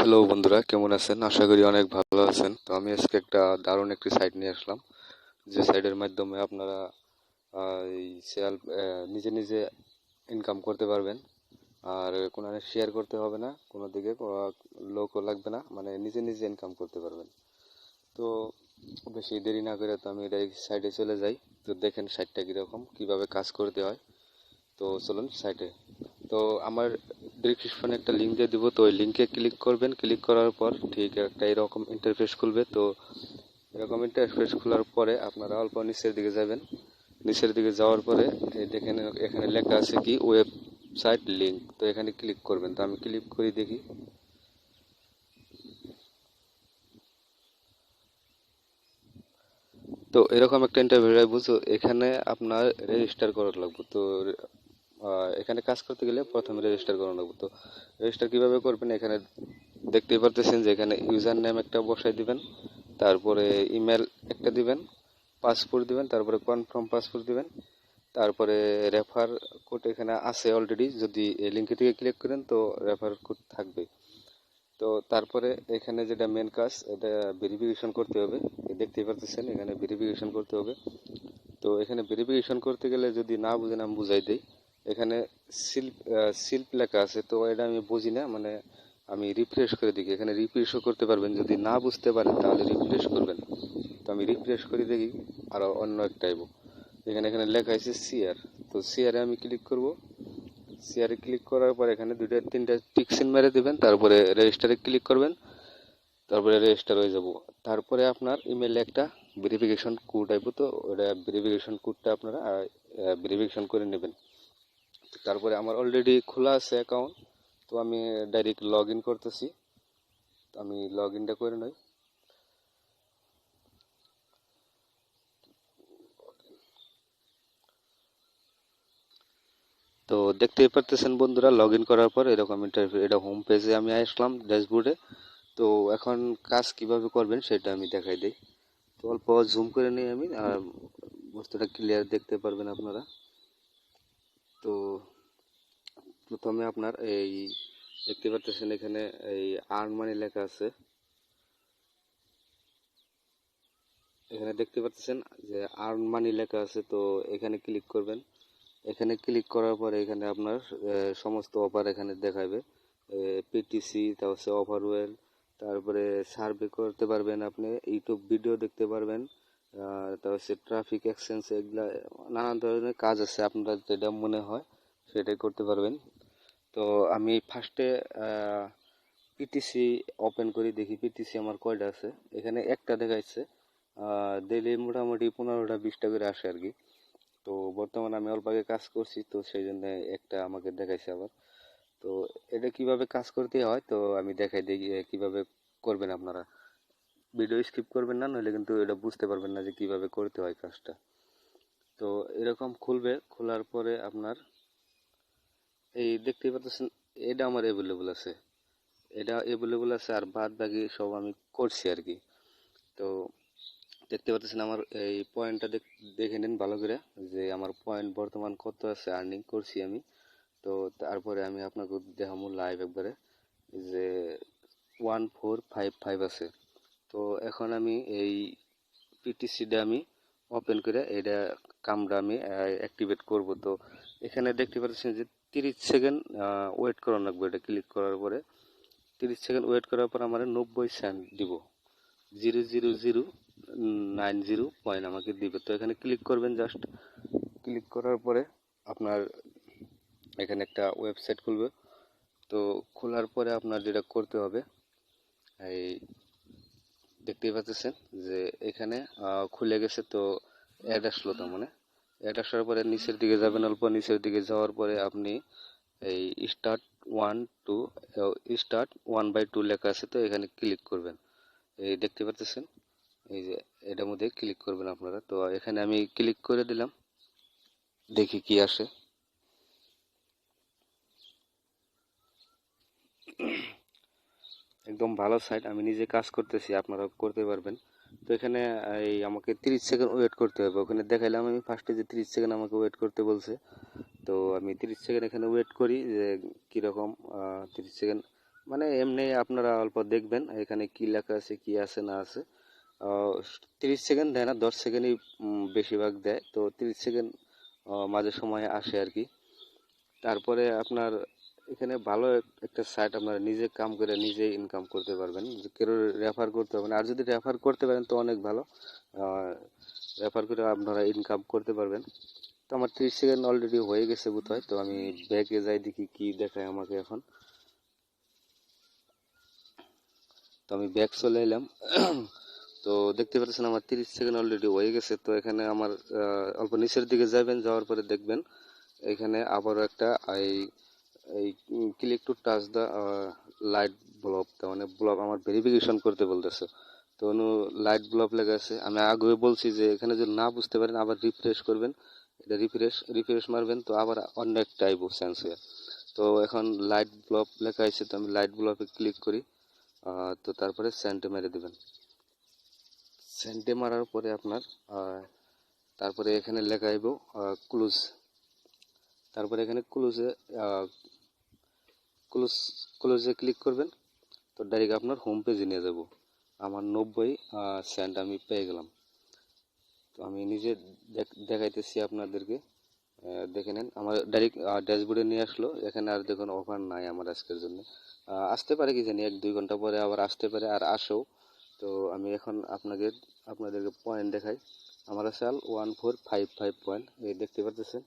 Hello বন্ধুরা, কেমন আছেন? আশা করি অনেক ভালো আছেন। তো আমি আজকে একটা দারুণ একটি সাইট নিয়ে আসলাম, যে সাইটের মাধ্যমে আপনারা এই সেল নিজে নিজে ইনকাম করতে পারবেন। আর কোনো শেয়ার করতে হবে না, কোনো দিকে লোকও লাগবে না, মানে নিজে নিজে ইনকাম করতে পারবেন। তো বেশি দেরি না করে তো আমি এই সাইটে চলে যাই। তো দেখেন সাইটটা কীরকম, কীভাবে কাজ করতে হয়। তো চলুন সাইটে। তো আমার ডিসক্রিপশনে একটা লিঙ্ক দিয়ে দিব, তো ওই লিঙ্কে ক্লিক করবেন। ক্লিক করার পর ঠিক একটা এরকম ইন্টারফেস খুলবে। তো এরকম ইন্টারফেস খোলার পরে আপনারা অল্প নিচের দিকে যাবেন। নিচের দিকে যাওয়ার পরে এই দেখেন এখানে লেখা আছে কি ওয়েবসাইট লিঙ্ক। তো এখানে ক্লিক করবেন। তো আমি ক্লিক করি দেখি। তো এরকম একটা ইন্টারভিউ বুঝো, এখানে আপনার রেজিস্টার করা লাগবে। তো এখানে কাজ করতে গেলে প্রথমে রেজিস্টার করা লাগবে। তো রেজিস্টার কিভাবে করবেন, এখানে দেখতেই পারতেছেন যে এখানে ইউজার নেম একটা বসাই দিবেন, তারপরে ইমেল একটা দিবেন, পাসপোর্ট দিবেন, তারপরে কনফার্ম পাসপোর্ট দিবেন, তারপরে রেফার কোড এখানে আছে অলরেডি। যদি এই লিঙ্কে থেকে ক্লিক করেন তো রেফার কোড থাকবে। তো তারপরে এখানে যেটা মেন কাজ, এটা ভেরিফিকেশন করতে হবে। দেখতেই পারতেছেন এখানে ভেরিফিকেশন করতে হবে। তো এখানে ভেরিফিকেশন করতে গেলে যদি না বুঝেন আমি বুঝাই দিই। এখানে সিল্প লেখা আছে, তো এটা আমি বুঝি না, মানে আমি রিফ্রেশ করে দেখি। এখানে রিফ্রেশও করতে পারবেন, যদি না বুঝতে পারেন তাহলে রিফ্রেশ করবেন। তো আমি রিফ্রেশ করে দেখি আর অন্য একটা আইব। এখানে এখানে লেখা আছে শেয়ার। তো শেয়ারে আমি ক্লিক করব। শেয়ারে ক্লিক করার পর এখানে দুইটা তিনটা টিক চিহ্ন মেরে দেবেন, তারপরে রেজিস্টারে ক্লিক করবেন, তারপরে রেজিস্টার হয়ে যাব। তারপরে আপনার ইমেলে একটা ভেরিফিকেশন কোড আইব। তো ওটা ভেরিফিকেশন কোডটা আপনারা ভেরিফিকেশন করে নেবেন। তারপরে আমার অলরেডি খোলা আছে অ্যাকাউন্ট, তো আমি ডাইরেক্ট লগ ইন করতেছি। আমি লগ ইনটা করে নই। তো দেখতেই পারতেছেন বন্ধুরা, লগ ইন করার পর এরকম ইন্টারভিউ, এটা হোম পেজে আমি আসলাম ড্যাশবোর্ডে। তো এখন কাজ কিভাবে করবেন সেটা আমি দেখাই দিই। তো অল্প জুম করে নিই আমি, বস্তুটা ক্লিয়ার দেখতে পারবেন আপনারা। তো প্রথমে আপনার এই দেখতে পারতেছেন এখানে এই আর্ন মানি লেখা আছে। এখানে দেখতে পাচ্ছেন যে আর্ন মানি লেখা আছে। তো এখানে ক্লিক করবেন। এখানে ক্লিক করার পরে এখানে আপনার সমস্ত অফার এখানে দেখাবে। পিটিসি, তারপরে অফারওয়েল, তারপরে সার্ভে করতে পারবেন, আপনি ইউটিউব ভিডিও দেখতে পারবেন, তারপরে ট্রাফিক এক্সচেঞ্জ, এগুলা নানান ধরনের কাজ আছে। আপনার যেটা মনে হয় সেটাই করতে পারবেন। তো আমি ফার্স্টে পিটিসি ওপেন করি, দেখি পিটিসি আমার কয়টা আছে। এখানে একটা দেখাইছে। ডেইলি মোটামুটি 15টা 20টা করে আসে আর কি। তো বর্তমানে আমি অল্প আগে কাজ করছি, তো সেই জন্য একটা আমাকে দেখাইছে আবার। তো এটা কিভাবে কাজ করতে হয় তো আমি দেখাই দিই কিভাবে করবেন আপনারা। ভিডিও স্কিপ করবেন না, নইলে কিন্তু এটা বুঝতে পারবেন না যে কিভাবে করতে হয় কাজটা। তো এরকম খুলবে, খোলার পরে আপনার এই দেখতেই পাচ্ছেন এটা আমার অ্যাভেলেবল আছে। এটা অ্যাভেলেবল আছে, আর বাদ বাকি সব আমি করছি আর কি। তো দেখতে পাচ্ছেন আমার এই পয়েন্টটা দেখে নিন ভালো করে, যে আমার পয়েন্ট বর্তমান কত আছে, আর্নিং করছি আমি। তো তারপরে আমি আপনাকে দেখাবো লাইভ একবারে, যে 1455 আছে। তো এখন আমি এই পিটিসিটা আমি ওপেন করে এটা কামটা আমি অ্যাক্টিভেট করব। তো এখানে দেখতে পাচ্ছেন যে 30 সেকেন্ড ওয়েট করা লাগবে। এটা ক্লিক করার পরে 30 সেকেন্ড ওয়েট করার পর আমার 90 সেন্ট দিব। 0.090 পয়েন্ট আমাকে দিবে। তো এখানে ক্লিক করবেন জাস্ট। ক্লিক করার পরে আপনার এখানে একটা ওয়েবসাইট খুলবে। তো খোলার পরে আপনার যেটা করতে হবে, এই দেখতেই পাচ্ছেন যে এখানে খুলে গেছে। তো অ্যাড আসলো, তার মানে অ্যাড আসার পরে নিচের দিকে যাবেন, অল্প নিচের দিকে যাওয়ার পরে আপনি এই ওয়ান টু স্টার্ট 1/2 লেখা আছে। তো এখানে ক্লিক করবেন। এই দেখতে পাচ্ছেন, এই যে এটার মধ্যে ক্লিক করবেন আপনারা। তো এখানে আমি ক্লিক করে দিলাম, দেখি কি আসে। একদম ভালো সাইট, আমি নিজে কাজ করতেছি, আপনারাও করতে পারবেন। তো এখানে এই আমাকে 30 সেকেন্ড ওয়েট করতে হবে। ওখানে দেখাইলাম আমি ফার্স্টে যে 30 সেকেন্ড আমাকে ওয়েট করতে বলছে। তো আমি 30 সেকেন্ড এখানে ওয়েট করি যে কীরকম 30 সেকেন্ড মানে এমনি আপনারা অল্প দেখবেন এখানে কি লেখা আছে কি আছে না আছে। আহ, 30 সেকেন্ড দেয় না, 10 সেকেন্ডই বেশিরভাগ দেয়, তো 30 সেকেন্ড মাঝে সময় আসে আর কি। তারপরে আপনার এখানে ভালো একটা সাইট, আপনারা নিজে কাম করে নিজে ইনকাম করতে পারবেন, যে কেউ রেফার করতে হবে না। আর যদি রেফার করতে পারেন তো অনেক ভালো, রেফার করে আপনারা ইনকাম করতে পারবেন। তো আমার 30 সেকেন্ড অলরেডি হয়ে গেছে বোধহয়, তো আমি ব্যাকে যাই দেখি কি দেখায় আমাকে এখন। তো আমি ব্যাক চলে এলাম। তো দেখতে পাচ্ছেন আমার 30 সেকেন্ড অলরেডি হয়ে গেছে। তো এখানে আমার অল্প নিচের দিকে যাবেন, যাওয়ার পরে দেখবেন এখানে আবারও একটা এই এই click to touch the light bulb, তার মানে ব্লব আমার ভেরিফিকেশন করতে বলতেছে। তো লাইট ব্লব লেখা আছে, আমি আগে বলছি যে এখানে যদি না বুঝতে পারেন আবার রিফ্রেশ করবেন, এটা রিফ্রেশ মারবেন, তো আবার অন্য একটা আইবো সেন্স হয়ে। তো এখন লাইট ব্লব লেখা আছে, তো আমি লাইট ব্লবে ক্লিক করি। তো তারপরে সেন্টে মেরে দেবেন। সেন্টে মারার পরে আপনার তারপরে এখানে লেখা আইব ক্লোজ। তারপরে এখানে ক্লোজ ক্লোজে ক্লিক করবেন, তো ডাইরেক্ট আপনার হোম পেজে নিয়ে যাব। আমার 90 সেন্ট আমি পেয়ে গেলাম। তো আমি নিজে দেখাইতেছি আপনাদেরকে, দেখে নেন আমার ডাইরেক্ট ড্যাশবোর্ডে নিয়ে আসলো। এখানে আর দেখুন অফার নাই আমার আজকের জন্য। আসতে পারে কি জানি 1-2 ঘন্টা পরে আবার আসতে পারে, আর আসেও। তো আমি এখন আপনাদেরকে পয়েন্ট দেখাই। আমার আছে 1455 পয়েন্ট, এই দেখতে পাচ্ছেন।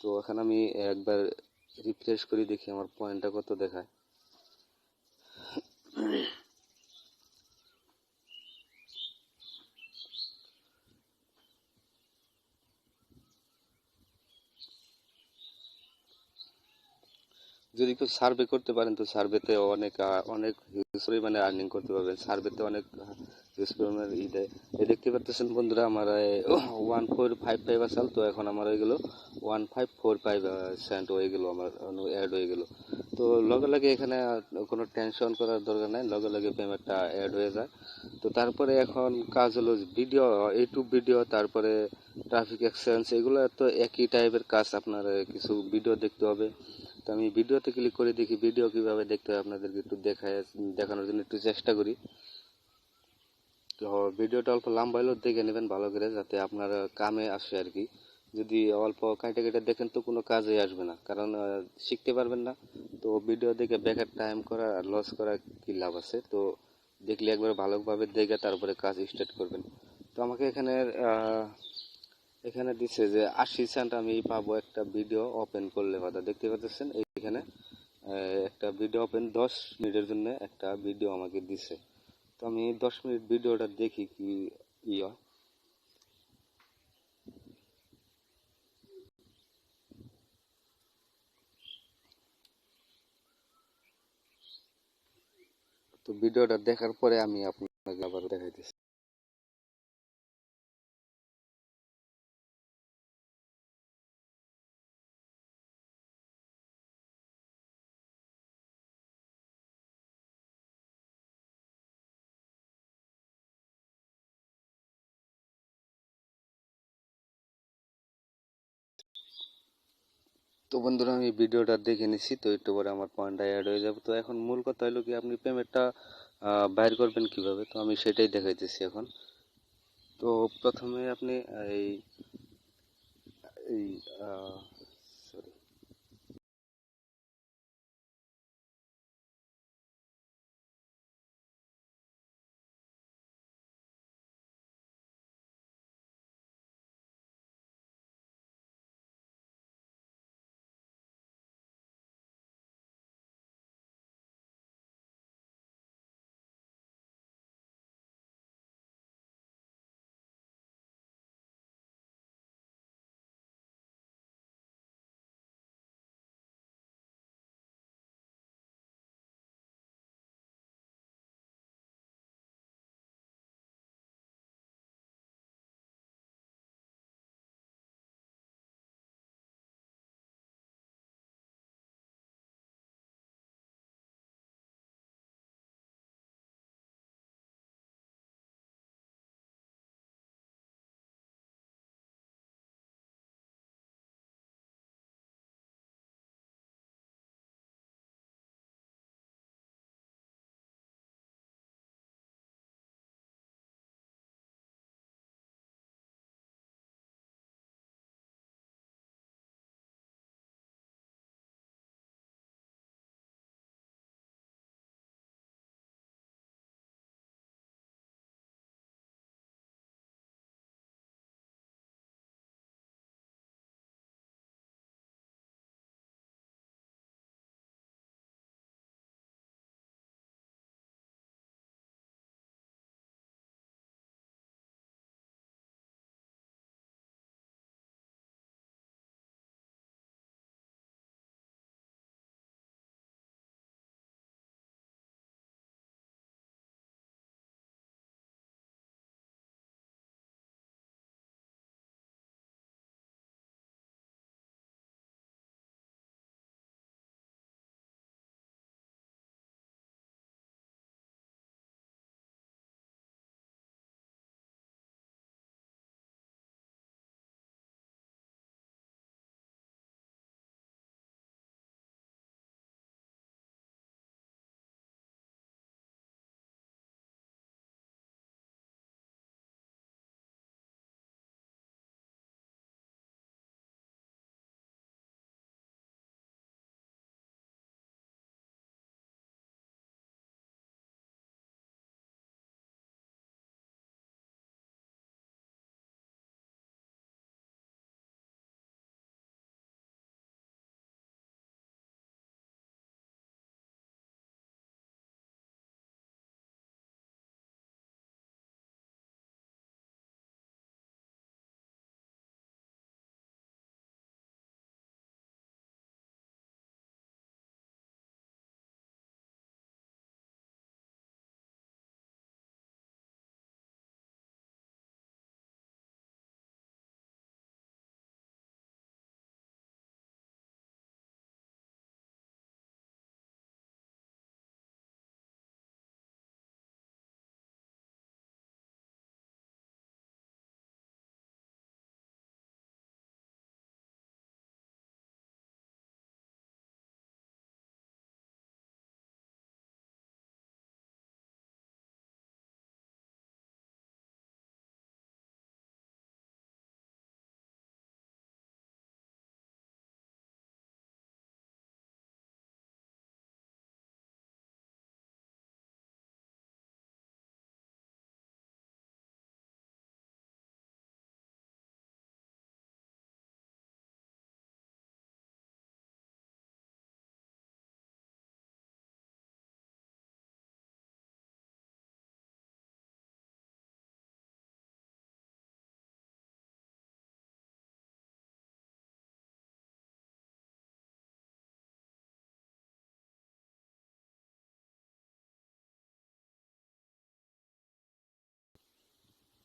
তো এখন আমি একবার রিফ্রেশ করি, দেখি আমার পয়েন্টটা কত দেখায়। যদি কেউ সার্ভে করতে পারেন তো সার্ভেতে অনেক হিউজ পরিমাণে আর্নিং করতে পারবেন। সার্ভেতে অনেক হিউজ পরিমাণে দেয়। এই দেখতে পাচ্ছেন বন্ধুরা, আমার 1455 আসাল, তো এখন আমার হয়ে গেল 1545 সেন্ট হয়ে গেল, আমার অ্যাড হয়ে গেল। তো লগে লগে এখানে কোনো টেনশন করার দরকার নাই, লগে লগে পেমেন্টটা অ্যাড হয়ে যায়। তো তারপরে এখন কাজ হলো ভিডিও, ইউটিউব ভিডিও, তারপরে ট্রাফিক এক্সচেঞ্জ, এগুলো তো একই টাইপের কাজ। আপনার কিছু ভিডিও দেখতে হবে। তো আমি ভিডিওতে ক্লিক করে দেখি ভিডিও কিভাবে দেখতে হয়, আপনাদেরকে একটু দেখানোর জন্য একটু চেষ্টা করি। তো ভিডিওটা অল্প লম্বা হলেও দেখে নেবেন ভালো করে, যাতে আপনার কামে আসে আর কি। যদি অল্প কাইটে কেটে দেখেন তো কোনো কাজে আসবে না, কারণ শিখতে পারবেন না। তো ভিডিও দেখে বেকার টাইম করা আর লস করা কি লাভ আছে? তো দেখলে একবার ভালোভাবে দেখে তারপরে কাজ স্টার্ট করবেন। তো আমাকে এখানে দিচ্ছে যে 80 সেন্ট আমি পাবো একটা ভিডিও ওপেন করলে। কথা দেখতে পাচ্ছেন এইখানে একটা ভিডিও ওপেন 10 মিনিটের জন্য একটা ভিডিও আমাকে দিছে। তো আমি 10 মিনিট ভিডিওটা দেখি কি হয়। তো ভিডিওটা দেখার পরে আমি আপনাকে আবার দেখাইতেছি। তো বন্ধুরা আমি ভিডিওটা দেখে নিছি, তো একটু পরে আমার পয়েন্টটা অ্যাড হয়ে যাবে। তো এখন মূল কথা হলো কি, আপনি পেমেন্টটা বাইর করবেন কিভাবে, তো আমি সেটাই দেখাইতেছি এখন। তো প্রথমে আপনি এই এই sorry,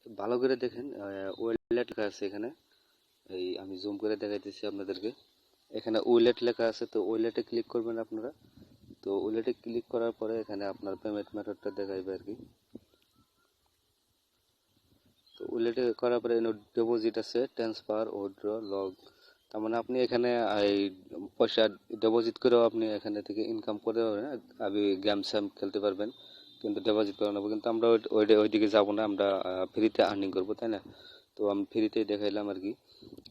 ভালো করে দেখেন, ওয়েলেট লেখা আছে এখানে। এই আমি জুম করে দেখাইতেছি আপনাদেরকে। এখানে ওয়েলেট লেখা আছে, তো ওয়েলেটে ক্লিক করবেন আপনারা। তো ওয়েলেটে ক্লিক করার পরে এখানে আপনার পেমেন্ট মেথডটা দেখাইবে আর কি। তো ওয়েলেটে করার পরে ডিপোজিট আছে, ট্রান্সফার, উইথড্র, লগ। তার মানে আপনি এখানে এই পয়সা ডিপোজিট করেও আপনি এখানে থেকে ইনকাম করে পারবেন, আপনি গেম স্যাম খেলতে পারবেন, কিন্তু ডিপোজিট করে নেবো। কিন্তু আমরা ওইদিকে যাবো না, আমরা ফ্রিতে আর্নিং করবো, তাই না? তো আমি ফ্রিতেই দেখাইলাম আর কি।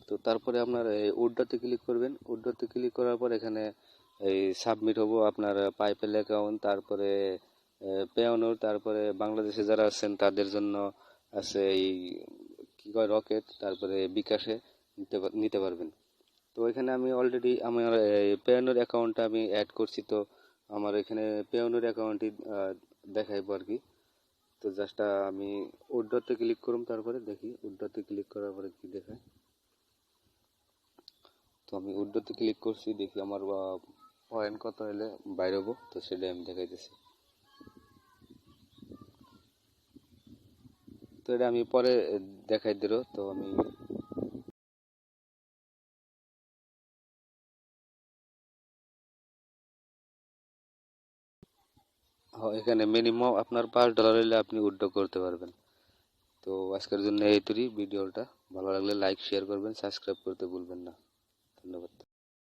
তো তারপরে আপনার এই উইথড্রতে ক্লিক করবেন। উইথড্রতে ক্লিক করার পর এখানে এই সাবমিট হবো আপনার পাইপেল অ্যাকাউন্ট, তারপরে পেওনোর, তারপরে বাংলাদেশে যারা আছেন তাদের জন্য আছে এই কি কয় রকেট, তারপরে বিকাশে নিতে পারবেন। তো এখানে আমি অলরেডি আমার পেওনোর অ্যাকাউন্টটা আমি অ্যাড করছি, তো আমার এখানে পেওনোর অ্যাকাউন্টই দেখাইবো আর কি। তো জাস্ট আমি উইথড্রতে ক্লিক করুম, তারপরে দেখি উইথড্রতে ক্লিক করার পরে কি দেখায়। তো আমি উইথড্রতে ক্লিক করছি, দেখি আমার পয়েন্ট কত হলে বাইরে হবো, তো সেটাই আমি দেখাইতেছি। তো এটা আমি পরে দেখাই দিল। তো আমি এখানে মিনিমাম আপনার $5 হলে আপনি উইথড্র করতে পারবেন। তো আজকের জন্য এইটুকুই ভিডিওটা। ভালো লাগলে লাইক শেয়ার করবেন, সাবস্ক্রাইব করতে ভুলবেন না। ধন্যবাদ।